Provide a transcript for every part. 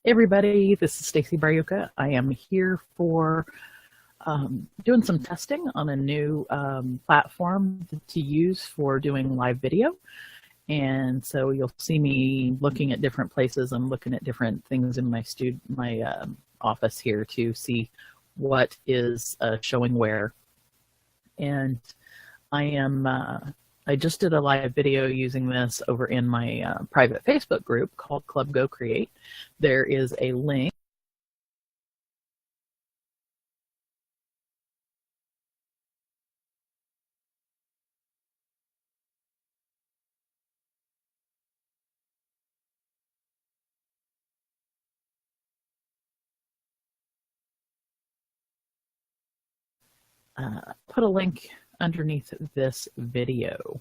Hey everybody, this is Stacy Barioka. I am here for doing some testing on a new platform to use for doing live video. And so you'll see me looking at different places. I'm looking at different things in my office here to see what is showing where. And I just did a live video using this over in my private Facebook group called Club Go Create. There is a link put a link underneath this video.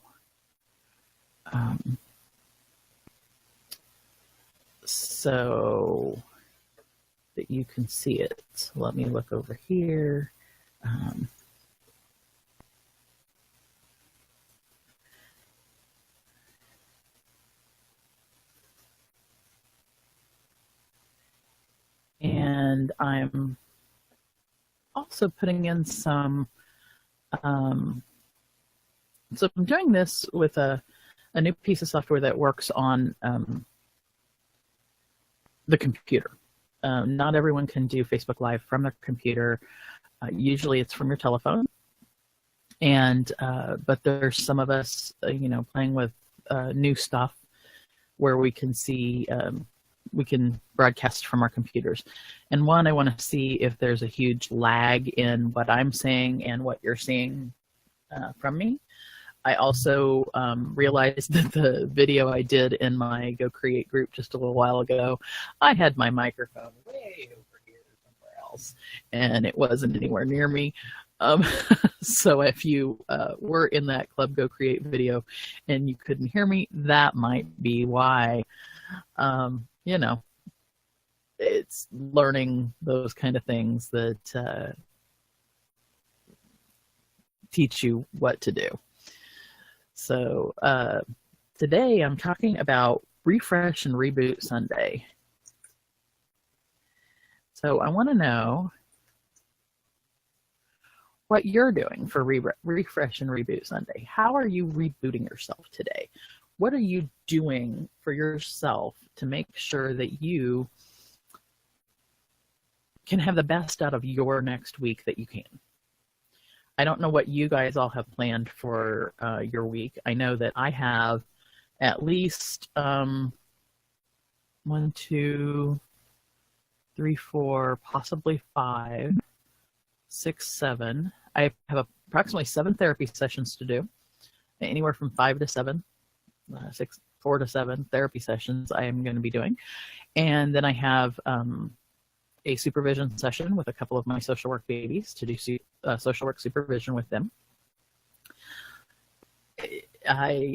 So that you can see it. So let me look over here. And I'm also putting in some, so I'm doing this with a new piece of software that works on the computer. Not everyone can do Facebook Live from their computer. Usually it's from your telephone. And but there's some of us, playing with new stuff where we can see, we can broadcast from our computers. And I want to see if there's a huge lag in what I'm saying and what you're seeing from me. I also realized that the video I did in my Go Create group just a little while ago, I had my microphone way over here somewhere else, and it wasn't anywhere near me. So if you were in that Club Go Create video and you couldn't hear me, that might be why. It's learning those kind of things that teach you what to do. So today I'm talking about Refresh and Reboot Sunday. So I want to know what you're doing for Refresh and Reboot Sunday. How are you rebooting yourself today? What are you doing for yourself to make sure that you can have the best out of your next week that you can? I don't know what you guys all have planned for your week. I know that I have at least 1, 2, 3, 4, possibly 5, 6, 7. I have approximately 7 therapy sessions to do, anywhere from 5 to 7, 4 to 7 therapy sessions I am going to be doing. And then I have a supervision session with a couple of my social work babies to do social work supervision with them.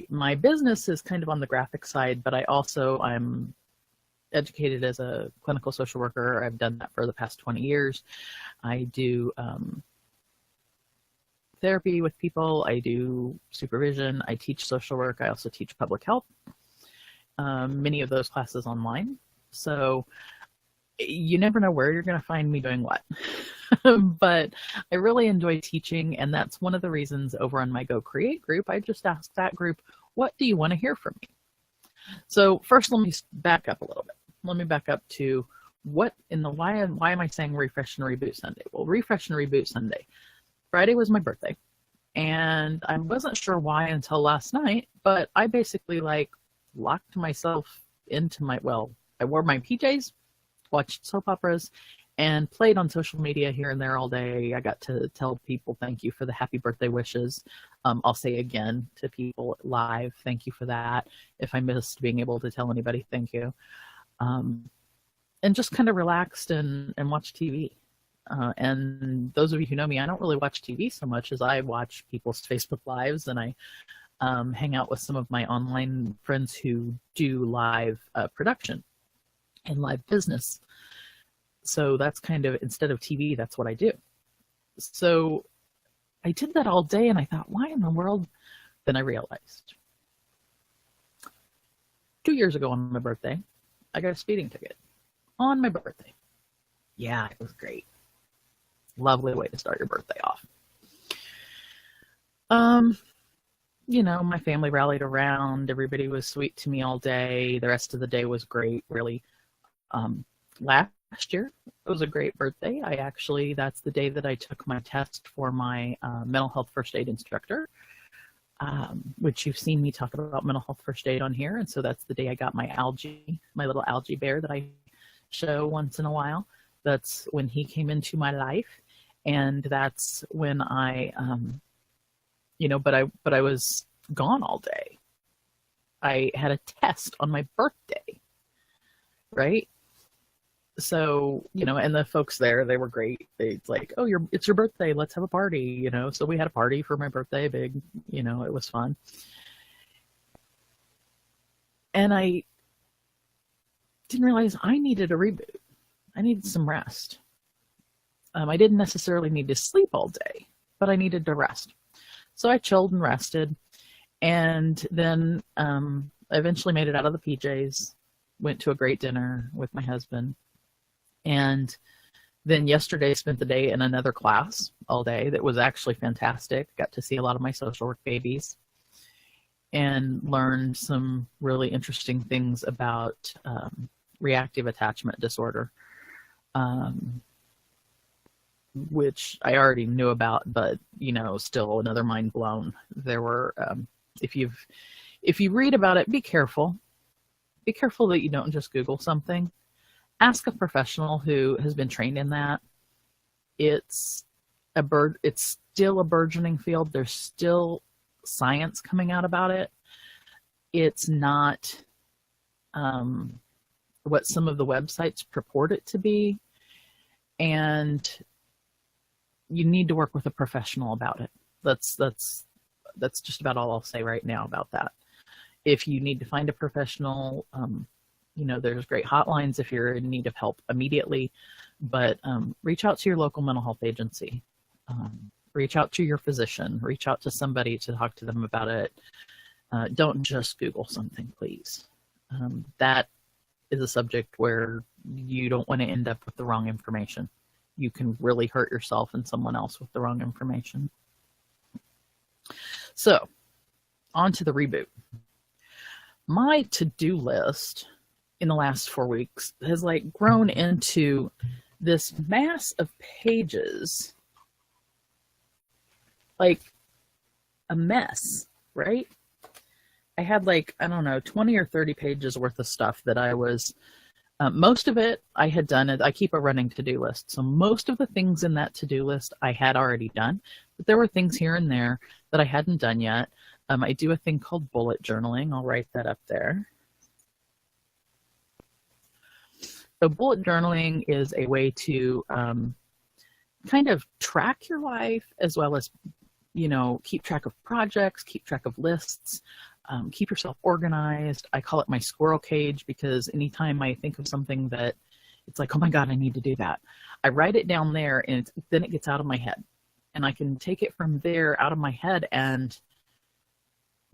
My business is kind of on the graphic side, but I'm educated as a clinical social worker. I've done that for the past 20 years. I do therapy with people. I do supervision. I teach social work. I also teach public health. Many of those classes online. So you never know where you're going to find me doing what. But I really enjoy teaching, and that's one of the reasons over on my Go Create group, I just asked that group, what do you want to hear from me? So first, let me back up a little bit. Let me back up to why am I saying Refresh and Reboot Sunday? Well, Refresh and Reboot Sunday. Friday was my birthday, and I wasn't sure why until last night, but I basically locked myself into I wore my PJs, watched soap operas, and played on social media here and there all day. I got to tell people thank you for the happy birthday wishes. I'll say again to people live, thank you for that. If I missed being able to tell anybody, thank you. And just kind of relaxed and watched TV. And those of you who know me, I don't really watch TV so much as I watch people's Facebook Lives, and I hang out with some of my online friends who do live production and live business. So that's kind of, instead of TV, that's what I do. So I did that all day, and I thought, why in the world? Then I realized 2 years ago on my birthday, I got a speeding ticket on my birthday. Yeah, it was great. Lovely way to start your birthday off. My family rallied around. Everybody was sweet to me all day. The rest of the day was great, really. Last year, it was a great birthday. That's the day that I took my test for my mental health first aid instructor, which you've seen me talk about mental health first aid on here. And so that's the day I got my little algae bear that I show once in a while. That's when he came into my life. And that's when I, but I was gone all day. I had a test on my birthday, right? So, and the folks there, they were great. It's like, oh, it's your birthday. Let's have a party, So we had a party for my birthday, big, it was fun. And I didn't realize I needed a reboot. I needed some rest. I didn't necessarily need to sleep all day, but I needed to rest. So I chilled and rested, and then eventually made it out of the PJs, went to a great dinner with my husband, and then yesterday spent the day in another class all day that was actually fantastic. Got to see a lot of my social work babies and learned some really interesting things about reactive attachment disorder. Which I already knew about, but still another mind blown. There were, if you read about it, be careful. Be careful that you don't just Google something. Ask a professional who has been trained in that. It's still a burgeoning field. There's still science coming out about it. It's not what some of the websites purport it to be, and you need to work with a professional about it. That's just about all I'll say right now about that. If you need to find a professional, there's great hotlines if you're in need of help immediately, but reach out to your local mental health agency. Reach out to your physician. Reach out to somebody to talk to them about it. Don't just Google something, please. That is a subject where you don't want to end up with the wrong information. You can really hurt yourself and someone else with the wrong information. So, on to the reboot. My to-do list in the last 4 weeks has grown into this mass of pages, like a mess, right? I had 20 or 30 pages worth of stuff that I was most of it I had done. I keep a running to-do list. So most of the things in that to-do list I had already done, but there were things here and there that I hadn't done yet. I do a thing called bullet journaling. I'll write that up there. So bullet journaling is a way to kind of track your life, as well as, keep track of projects, keep track of lists. Keep yourself organized. I call it my squirrel cage, because anytime I think of something that it's like, oh my God, I need to do that, I write it down there, and then it gets out of my head. And I can take it from there out of my head and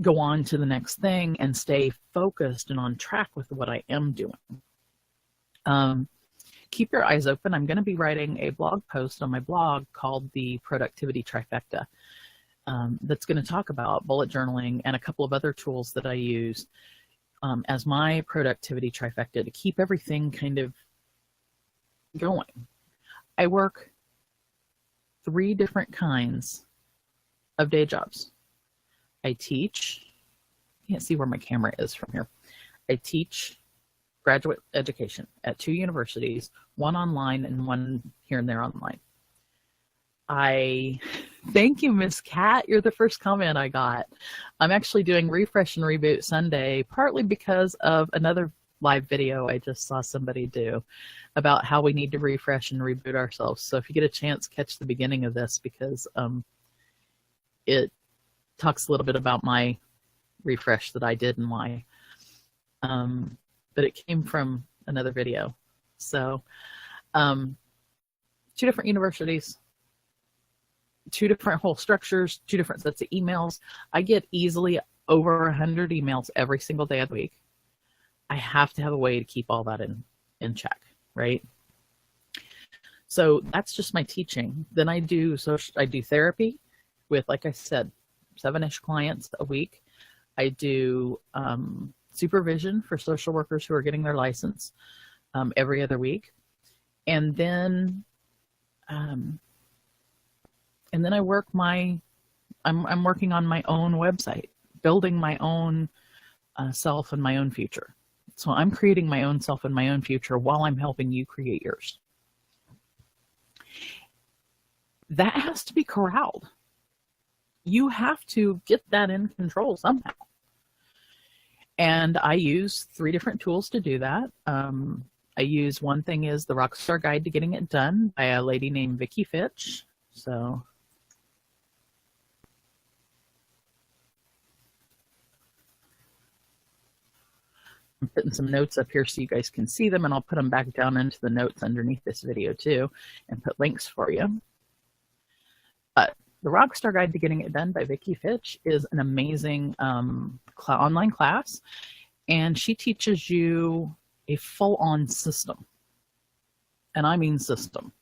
go on to the next thing and stay focused and on track with what I am doing. Keep your eyes open. I'm going to be writing a blog post on my blog called The Productivity Trifecta. That's going to talk about bullet journaling and a couple of other tools that I use as my productivity trifecta to keep everything kind of going. I work 3 different kinds of day jobs. I teach, you can't see where my camera is from here. I teach graduate education at 2 universities, one online and one here and there online. Thank you, Miss Cat. You're the first comment I got. I'm actually doing Refresh and Reboot Sunday, partly because of another live video I just saw somebody do about how we need to refresh and reboot ourselves. So if you get a chance, catch the beginning of this, because it talks a little bit about my refresh that I did and why. But it came from another video. So 2 different universities, 2 different whole structures, 2 different sets of emails. I get easily over 100 emails every single day of the week. I have to have a way to keep all that in check. right? So that's just my teaching. Then I do therapy with, like I said, 7-ish clients a week. I do supervision for social workers who are getting their license every other week. And then I'm working on my own website, building my own self and my own future. So I'm creating my own self and my own future while I'm helping you create yours. That has to be corralled. You have to get that in control somehow. And I use 3 different tools to do that. I use, one thing is the Rockstar Guide to Getting It Done by a lady named Vicki Fitch. So I'm putting some notes up here so you guys can see them, and I'll put them back down into the notes underneath this video too, and put links for you. But the Rockstar Guide to Getting It Done by Vicki Fitch is an amazing online class, and she teaches you a full-on system. And I mean system.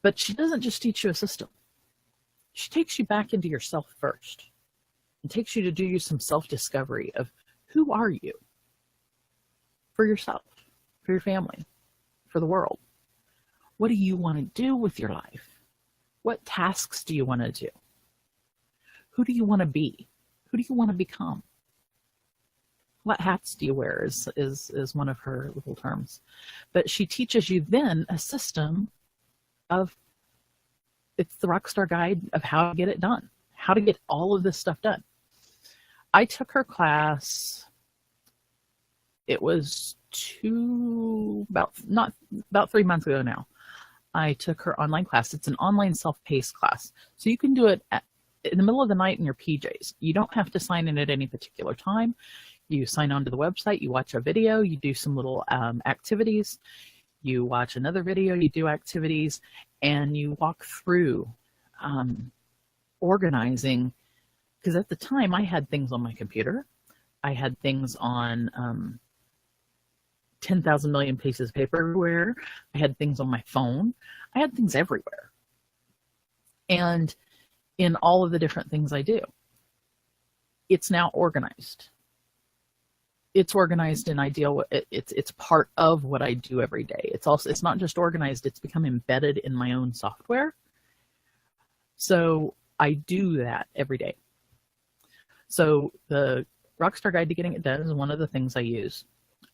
But she doesn't just teach you a system. She takes you back into yourself first and takes you to do some self-discovery of who are you for yourself, for your family, for the world. What do you want to do with your life? What tasks do you want to do? Who do you want to be? Who do you want to become? What hats do you wear is one of her little terms. But she teaches you then a system of, it's the Rockstar Guide of how to get it done, how to get all of this stuff done. I took her class, it was about 3 months ago now. I took her online class. It's an online self-paced class. So you can do it in the middle of the night in your PJs. You don't have to sign in at any particular time. You sign on to the website, you watch a video, you do some little activities, you watch another video, you do activities, and you walk through organizing. Because at the time I had things on my computer. I had things on 10,000 million pieces of paper everywhere. I had things on my phone. I had things everywhere. And in all of the different things I do, it's now organized. It's organized and it's part of what I do every day. It's not just organized, it's become embedded in my own software. So I do that every day. So the Rockstar Guide to Getting It Done is one of the things I use.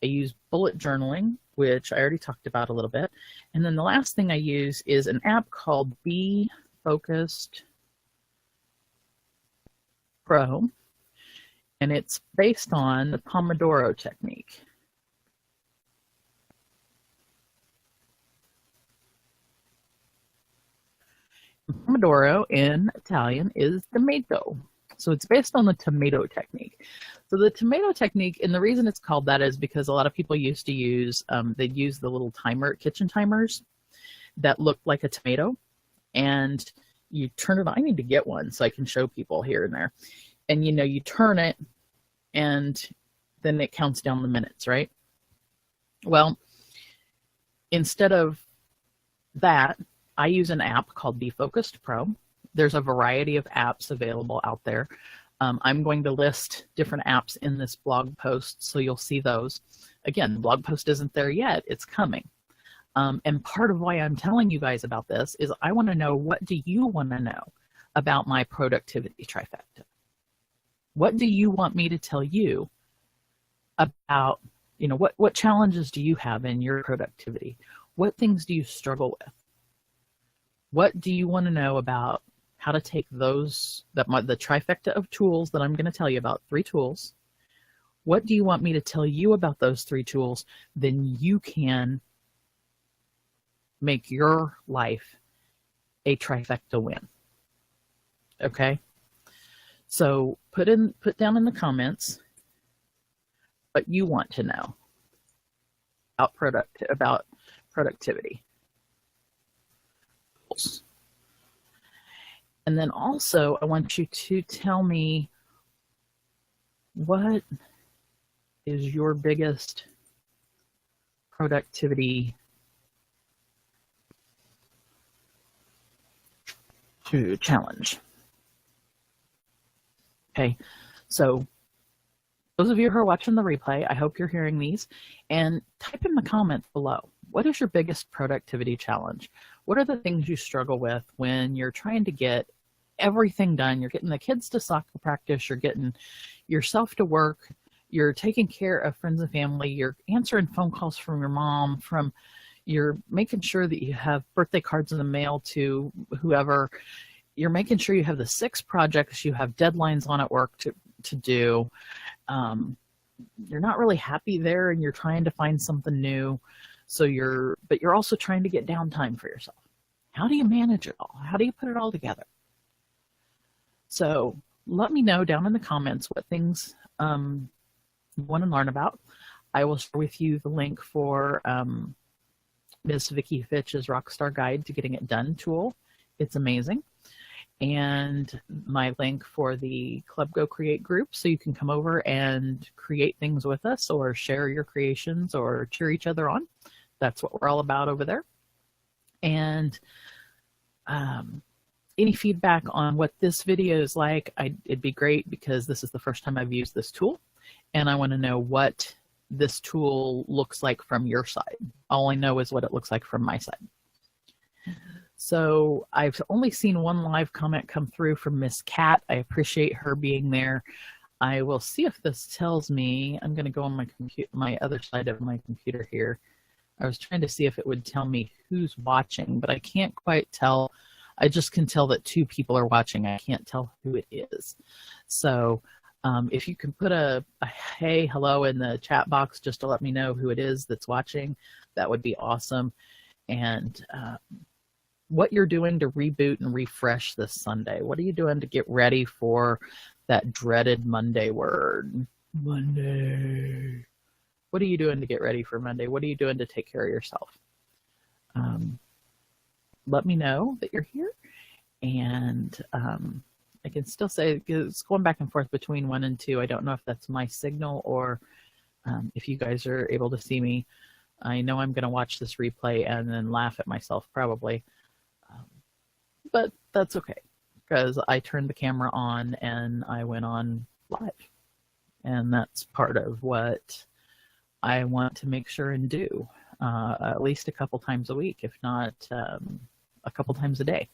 I use bullet journaling, which I already talked about a little bit. And then the last thing I use is an app called Be Focused Pro. And it's based on the Pomodoro technique. Pomodoro in Italian is tomato. So it's based on the tomato technique. So the tomato technique, and the reason it's called that is because a lot of people used to use, they'd use the little kitchen timers that looked like a tomato, and you turn it on. I need to get one so I can show people here and there. And you turn it, and then it counts down the minutes, right? Well, instead of that, I use an app called Be Focused Pro. There's a variety of apps available out there. I'm going to list different apps in this blog post, so you'll see those. Again, the blog post isn't there yet. It's coming. And part of why I'm telling you guys about this is I want to know, what do you want to know about my productivity trifecta? What do you want me to tell you about, what challenges do you have in your productivity? What things do you struggle with? What do you want to know about how to take the trifecta of tools that I'm going to tell you about, 3 tools? What do you want me to tell you about those 3 tools? Then you can make your life a trifecta win. Okay? So put down in the comments what you want to know about productivity. And then also I want you to tell me, what is your biggest productivity challenge. Okay, so those of you who are watching the replay, I hope you're hearing these, and type in the comments below. What is your biggest productivity challenge? What are the things you struggle with when you're trying to get everything done? You're getting the kids to soccer practice, you're getting yourself to work, you're taking care of friends and family, you're answering phone calls from your mom, you're making sure that you have birthday cards in the mail to whoever, you're making sure you have the 6 projects you have deadlines on at work to do. You're not really happy there and you're trying to find something new. But you're also trying to get downtime for yourself. How do you manage it all? How do you put it all together? So let me know down in the comments what things you want to learn about. I will share with you the link for Ms. Vicki Fitch's Rockstar Guide to Getting It Done tool. It's amazing. And my link for the Club Go Create group, so you can come over and create things with us or share your creations or cheer each other on. That's what we're all about over there. And any feedback on what this video is like, it'd be great, because this is the first time I've used this tool and I want to know what this tool looks like from your side. All I know is what it looks like from my side. So I've only seen one live comment come through from Miss Cat. I appreciate her being there. I will see if this tells me. I'm going to go on my other side of my computer here. I was trying to see if it would tell me who's watching, but I can't quite tell. I just can tell that 2 people are watching. I can't tell who it is. So if you can put a hey, hello in the chat box just to let me know who it is that's watching, that would be awesome. And what you're doing to reboot and refresh this Sunday. What are you doing to get ready for that dreaded Monday word? Monday. What are you doing to get ready for Monday? What are you doing to take care of yourself? Let me know that you're here. And I can still say, it's going back and forth between 1 and 2. I don't know if that's my signal or if you guys are able to see me. I know I'm going to watch this replay and then laugh at myself probably. But that's okay, because I turned the camera on and I went on live. And that's part of what I want to make sure and do at least a couple times a week, if not a couple times a day.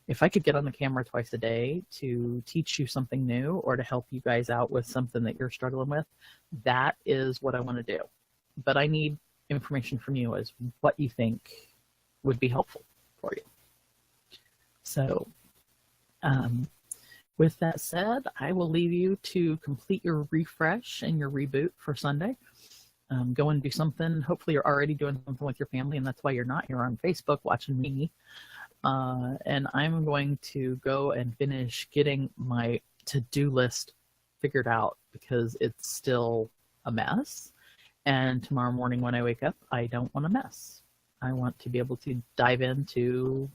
If I could get on the camera twice a day to teach you something new or to help you guys out with something that you're struggling with, that is what I want to do. But I need information from you as what you think would be helpful for you. So with that said, I will leave you to complete your refresh and your reboot for Sunday. Go and do something. Hopefully you're already doing something with your family, and that's why you're not here on Facebook watching me. And I'm going to go and finish getting my to-do list figured out, because it's still a mess. And tomorrow morning when I wake up, I don't want a mess. I want to be able to dive into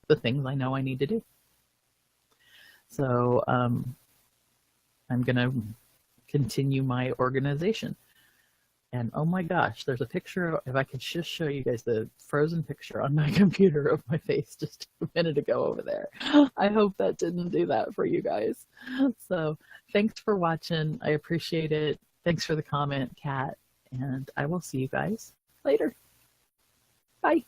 the things I know I need to do. So I'm going to continue my organization. And oh my gosh, there's a picture, if I could just show you guys the frozen picture on my computer of my face just a minute ago over there. I hope that didn't do that for you guys. So thanks for watching. I appreciate it. Thanks for the comment, Kat. And I will see you guys later. Bye.